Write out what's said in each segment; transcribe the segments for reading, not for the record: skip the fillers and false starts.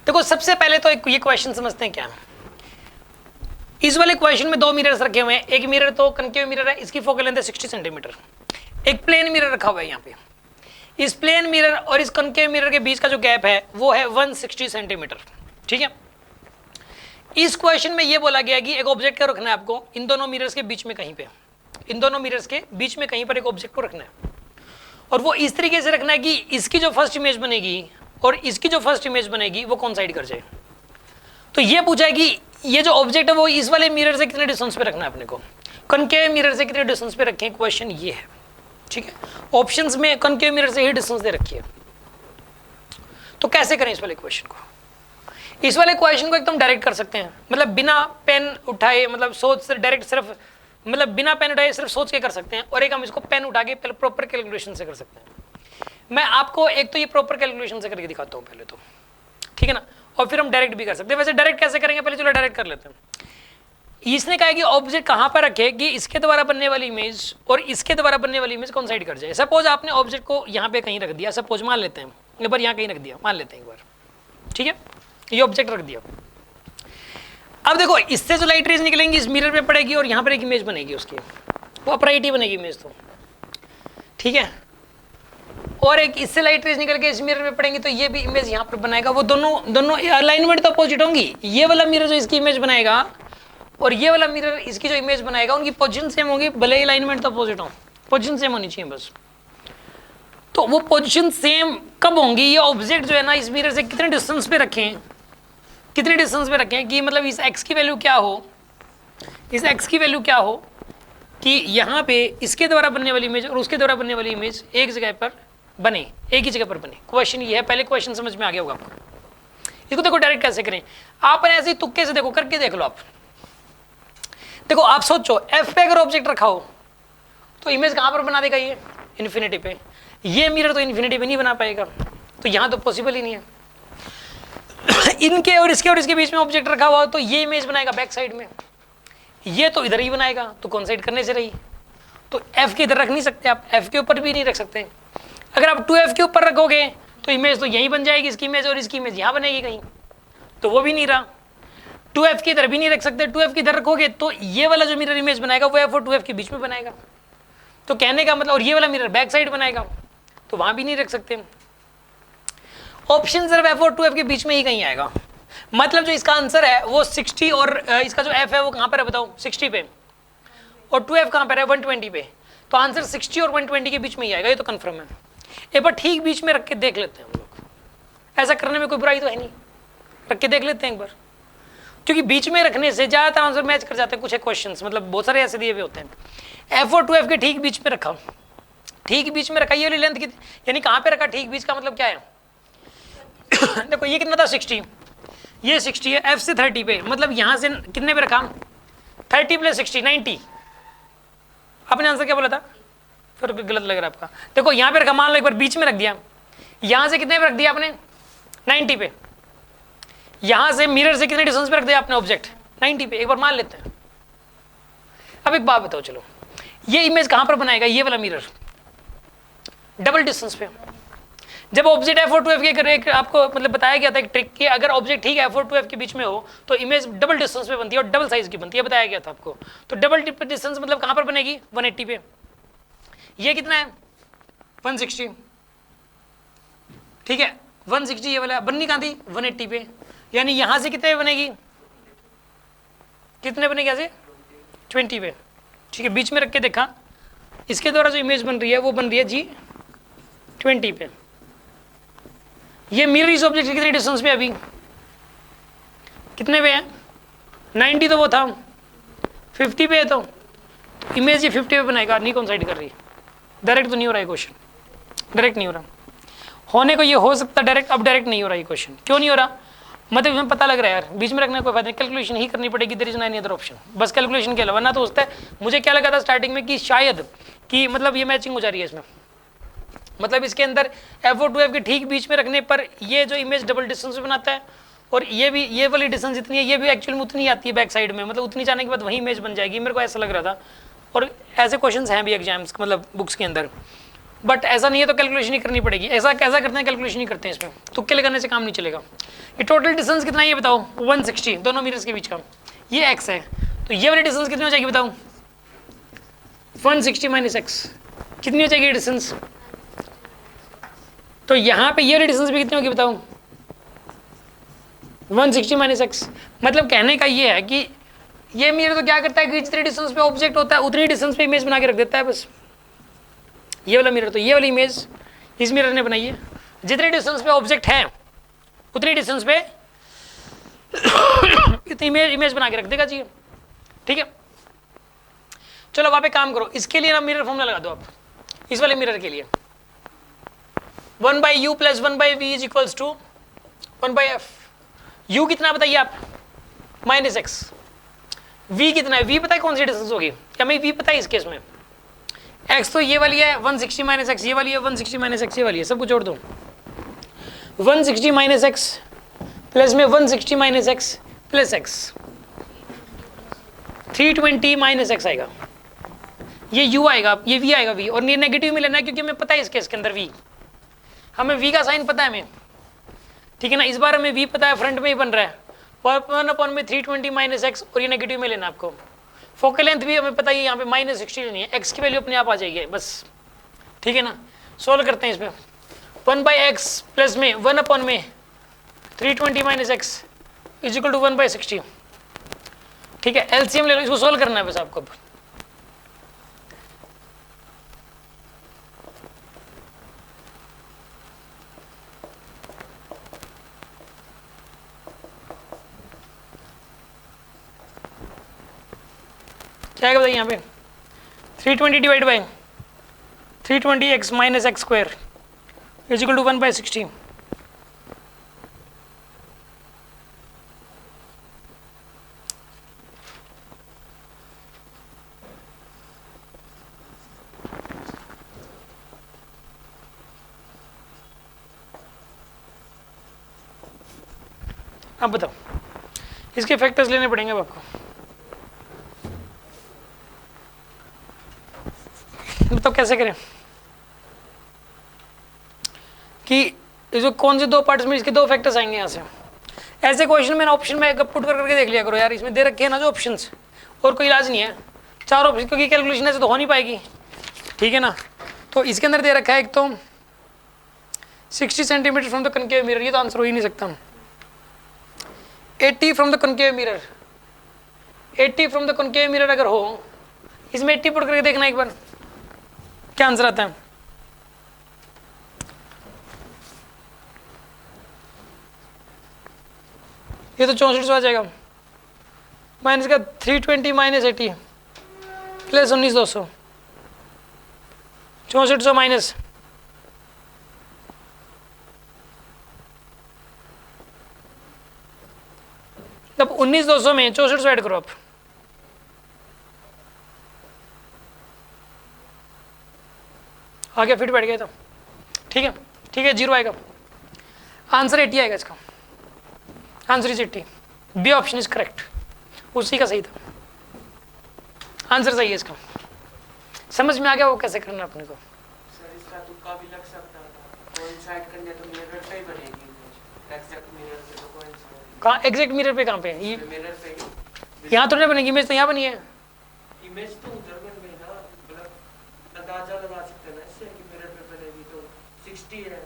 देखो सबसे पहले तो ये क्वेश्चन समझते हैं क्या। इस वाले क्वेश्चन में दो मिरर्स रखे हुए हैं, एक मिरर तो कनकेव मिरर है, इसकी फोकल लेंथ है 60 सेंटीमीटर। एक प्लेन मिरर रखा हुआ है यहाँ पे, इस प्लेन मिरर और इस कनकेव मिरर के बीच का जो गैप है वो है 160 सेंटीमीटर। ठीक है, इस क्वेश्चन में ये बोला गया कि एक ऑब्जेक्ट को रखना है आपको इन दोनों मिरर्स के बीच में, कहीं पे इन दोनों मिरर्स के बीच में कहीं पर एक ऑब्जेक्ट को रखना है, और वो इस तरीके से रखना है कि इसकी जो फर्स्ट इमेज बनेगी और इसकी जो फर्स्ट इमेज बनेगी वो कोइंसाइड कर जाए। तो ये पूछा है कि ये जो ऑब्जेक्ट है वो इस वाले मिरर से कितने डिस्टेंस पे रखना है अपने को, कनकेव मिरर से कितने डिस्टेंस पे रखें, क्वेश्चन ये है। ठीक है, ऑप्शंस में कनकेव मिरर से ही डिस्टेंस दे रखी है। तो कैसे करें इस वाले क्वेश्चन को, इस वाले क्वेश्चन को एकदम डायरेक्ट कर सकते हैं, मतलब बिना पेन उठाए, मतलब सोच से डायरेक्ट, सिर्फ मतलब बिना पेन उठाए सिर्फ सोच के कर सकते हैं, और एक हम इसको पेन उठा के पहले प्रॉपर कैलकुलेशन से कर सकते हैं। मैं आपको एक तो ये प्रॉपर कैलकुलेशन से करके दिखाता हूँ पहले तो, ठीक है ना, और फिर हम डायरेक्ट भी कर सकते हैं। वैसे डायरेक्ट कैसे करेंगे, पहले चलो डायरेक्ट कर लेते हैं। इसने कहा कि ऑब्जेक्ट कहाँ पर रखे कि इसके द्वारा बनने वाली इमेज और इसके द्वारा बनने वाली इमेज कोइंसाइड कर जाए। सपोज आपने ऑब्जेक्ट को यहाँ पे कहीं रख दिया, सपोज मान लेते हैं एक बार यहाँ कहीं रख दिया, मान लेते हैं एक बार, ठीक है, ये ऑब्जेक्ट रख दिया। अब देखो इससे जो लाइट रेज निकलेंगी इस मिरर पे पड़ेगी और यहाँ पर एक इमेज बनेगी उसकी, वो अपराइट ही बनेगी इमेज तो, ठीक है, और एक इससे लाइट रेज निकल के इस मिरर पे पड़ेंगी तो ये भी इमेज यहाँ पर बनाएगा। वो दोनों अलाइनमेंट तो अपोजिट होंगी, ये वाला मिरर जो इसकी इमेज बनाएगा और ये वाला मिरर इसकी जो इमेज बनाएगा उनकी पोजीशन सेम होगी, भले ही अलाइनमेंट तो अपोजिट हो, पोजीशन सेम होनी चाहिए बस। तो वो पोजीशन सेम कब होंगी, ये ऑब्जेक्ट जो है ना इस मिरर से कितने डिस्टेंस पे रखें, कितने डिस्टेंस पे रखें कि मतलब इस एक्स की वैल्यू क्या हो, इस एक्स की वैल्यू क्या हो कि यहाँ पे इसके द्वारा बनने वाली इमेज और उसके द्वारा बनने वाली इमेज एक जगह पर बने, एक ही जगह पर बने। क्वेश्चन ये है, पहले क्वेश्चन समझ में आ गया होगा आपको। इसको देखो डायरेक्ट कैसे करें, आप ऐसे ही तुक्के से देखो, करके देख लो आप। देखो आप सोचो एफ पे अगर ऑब्जेक्ट रखा हो तो इमेज कहाँ पर बना देगा, ये इन्फिनिटी पे। ये मिरर तो इन्फिनिटी पे नहीं बना पाएगा, तो यहाँ तो पॉसिबल ही नहीं है। इनके और इसके बीच में ऑब्जेक्ट रखा हुआ तो ये इमेज बनाएगा बैक साइड में, ये तो इधर ही बनाएगा, तो कोइंसाइड करने से रही। तो एफ के इधर रख नहीं सकते आप, एफ के ऊपर भी नहीं रख सकते। अगर आप 2f के ऊपर रखोगे तो इमेज तो यहीं बन जाएगी, इसकी इमेज और इसकी इमेज यहाँ बनेगी कहीं, तो वो भी नहीं रहा। 2f की इधर भी नहीं रख सकते, 2f की इधर रखोगे तो ये वाला जो मिरर इमेज बनाएगा वो f और 2f के बीच में बनाएगा, तो कहने का मतलब, और ये वाला मिरर बैक साइड बनाएगा, तो वहां भी नहीं रख सकते। ऑप्शन सिर्फ f और 2f के बीच में ही कहीं आएगा। मतलब जो इसका आंसर है वो 60 और इसका जो f है वो कहाँ पर है बताओ, 60 पे, और 2f कहाँ पर है 120 पे, तो आंसर 60 और 120 के बीच में ही आएगा, ये तो कंफर्म है। एक बार ठीक बीच में रख के देख लेते हैं हम लोग, ऐसा करने में कोई बुराई तो है नहीं, रख के देख लेते हैं एक बार, क्योंकि बीच में रखने से ज़्यादातर आंसर मैच कर जाते हैं। कुछ क्वेश्चंस मतलब बहुत सारे ऐसे दिए हुए होते हैं, f और 2f के ठीक बीच में रखा, ठीक बीच में रखा, ये वाली लेंथ कितनी, यानी कहाँ पे रखा ठीक बीच का मतलब क्या है देखो ये कितना था 60, ये 60 है, f से 30 पे, मतलब यहाँ से कितने पे रखा 30 + 60 90। आपने आंसर क्या बोला था, फिर गलत लग रहा है आपका। देखो यहाँ पे रखा, मान लो एक बार बीच में रख दिया, यहाँ से कितने पे रख दिया आपने 90 पे, यहाँ से मिरर से कितने डिस्टेंस पे रख दिया आपने ऑब्जेक्ट 90 पे, एक बार मान लेते हैं। अब एक बात बताओ, चलो ये इमेज कहाँ पर बनाएगा, ये वाला मिरर डबल डिस्टेंस पे। जब ऑब्जेक्ट f और 2f के आपको मतलब बताया गया था एक ट्रिक कि अगर ऑब्जेक्ट ठीक है f और 2f के बीच में हो तो इमेज डबल डिस्टेंस पे बनती है और डबल साइज की बनती है, बताया गया था आपको। तो डबल डिस्टेंस मतलब कहाँ पर बनेगी 180 पे, ये कितना है 160, ठीक है 160, ये वाला बननी कहाँ थी 180 पे, यानी यहाँ से कितने बनेगी, कितने बनेगी यहाँ से 20 पे, ठीक है। बीच में रख के देखा, इसके द्वारा जो इमेज बन रही है वो बन रही है जी 20 पे। ये मिरर इस ऑब्जेक्ट कितने डिस्टेंस पे अभी कितने पे है 90, तो वो था 50 पे है, तो इमेज ये 50 पे बनाएगा, नहीं कोइंसाइड कर रही। डायरेक्ट तो नहीं हो रहा है क्वेश्चन, डायरेक्ट नहीं हो रहा, होने को ये हो सकता डायरेक्ट, अब डायरेक्ट नहीं हो रहा ये क्वेश्चन। क्यों नहीं हो रहा, मतलब इसमें पता लग रहा है यार बीच में रखने का कोई फायदा नहीं, कैलकुलेशन ही करनी पड़ेगी, there is no any other option, बस कैलकुलेशन के अलावा। ना तो होता है, मुझे क्या लगा था स्टार्टिंग में कि शायद कि मतलब ये मैचिंग हो जा रही है इसमें, मतलब इसके अंदर f और 2f के ठीक बीच में रखने पर ये जो इमेज डबल डिस्टेंस बनाता है, और ये भी, ये वाली डिस्टेंस जितनी है ये भी एक्चुअली में उतनी आती है बैक साइड में, मतलब उतनी जाने के बाद वही इमेज बन जाएगी, मेरे को ऐसा लग रहा था। और ऐसे क्वेश्चंस हैं भी एग्जाम्स मतलब बुक्स के अंदर, बट ऐसा नहीं है तो कैलकुलेशन ही करनी पड़ेगी। ऐसा कैसा करते हैं, कैलकुलेशन ही करते हैं इसमें, तुक्के लगाने से काम नहीं चलेगा। ये टोटल डिस्टेंस कितना है ये बताओ, 160 दोनों मिरर्स के बीच का, ये x है, तो ये वाली डिस्टेंस कितनी हो जाएगी बताओ, 160 माइनस एक्स, कितनी हो जाएगी डिस्टेंस। तो यहाँ पे ये वाली डिस्टेंस भी कितनी होगी बताओ, 160 माइनस एक्स। मतलब कहने का ये है कि ये मिरर तो क्या करता है कि जितनी डिस्टेंस पे ऑब्जेक्ट होता है उतनी डिस्टेंस पे इमेज बना के रख देता है बस। ये वाला मिरर, तो ये वाली इमेज इस मिरर ने बनाई है, जितनी डिस्टेंस पे ऑब्जेक्ट है उतनी डिस्टेंस पे इतनी इमेज बना के रख देगा जी, ठीक है। चलो वहां पे काम करो, इसके लिए ना मिरर फॉर्मूला लगा दो आप, इस वाले मिरर के लिए 1/u + 1/v = 1/f। u कितना बताइए आप, -x। v कितना है, v पता है कौन सी डिस्टेंस होगी, क्या हमें v पता है इस केस में। x तो ये वाली है 160 माइनस एक्स, ये वाली है 160 माइनस एक्स, ये वाली है, सब कुछ जोड़ दो। 160 माइनस एक्स प्लस में 160 minus x plus x, 320 minus x आएगा, ये u आएगा, ये v आएगा v, और ये नेगेटिव में लेना है क्योंकि हमें पता है इस केस के अंदर v, हमें v का साइन पता है हमें, ठीक है ना। इस बार हमें v पता है, फ्रंट में ही बन रहा है, 1/320 माइनस एक्स, और ये नेगेटिव में लेना आपको। फोकल लेंथ भी हमें पता ही, यहाँ पे -60 लेनी है, x की वैल्यू अपने आप आ जाएगी बस, ठीक है ना। सोल्व करते हैं इसमें, 1/x प्लस में 1/320 माइनस एक्स = 1/60, ठीक है। एलसीएम ले लो, इसको सोल्व करना है बस आपको। क्या है बताइए यहाँ पे, 320 divide by 320x minus x square = 1/60। अब बताओ, इसके फैक्टर्स लेने पड़ेंगे अब आपको। बताओ कैसे करें कि जो कौन से दो पार्ट्स में इसके दो फैक्टर्स आएंगे यहाँ से। ऐसे क्वेश्चन में ऑप्शन में पुट करके देख लिया करो यार, इसमें दे रखे हैं ना जो ऑप्शंस, और कोई इलाज नहीं है, चार ऑप्शन, क्योंकि कैलकुलेशन ऐसे तो हो नहीं पाएगी, ठीक है ना। तो इसके अंदर दे रखा है एक तो 60 centimetre from the concave mirror, ये तो आंसर हो ही नहीं सकता। 80 from the concave mirror, 80 from the concave mirror अगर हो, इसमें 80 पुट करके देखना एक बार क्या आंसर आता है। ये तो 64 आ जाएगा, माइनस का 320 माइनस 80 प्लस 19,200, 6400 माइनस अब 19,200 में 6400 ऐड करो आप, आगे फिट बैठ गया तो ठीक है, ठीक है, 0 आएगा, आंसर 80 आएगा इसका, answer is 80, B option is correct, उसी का सही था, आंसर सही है इसका। समझ में आ गया वो कैसे करना अपने को। सर इसका तुक्का भी लग सकता था, कोइंसाइड करने तो मिरर पे ही बनेगी इमेज, एग्जैक्ट मिरर पे तो कोइंसाइड। कहाँ एग्जैक्ट मिरर पे, कहाँ पे ये मिरर पे यहाँ तो नहीं बनेगी इमेज, तो यहाँ बनी है इमेज, तो उधर बन गई ना, मतलब अंदाजा लगा सकते हैं ना इससे कि मिरर पे बनेगी तो 60 है,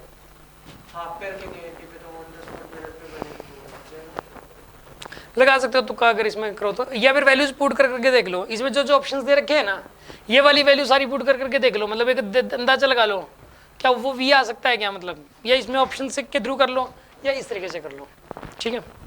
हाफ पैर के नेगेटिव पे तो ऑन द स्पॉट मिरर पे बनेगी, लगा सकते हो तुक्का अगर इसमें करो तो, या फिर वैल्यूज पुट कर करके देख लो, इसमें जो जो ऑप्शंस दे रखे हैं ना, ये वाली वैल्यू सारी पुट कर करके देख लो, मतलब एक अंदाजा लगा लो क्या वो वी आ सकता है क्या, मतलब या इसमें ऑप्शन से के थ्रू कर लो या इस तरीके से कर लो, ठीक है।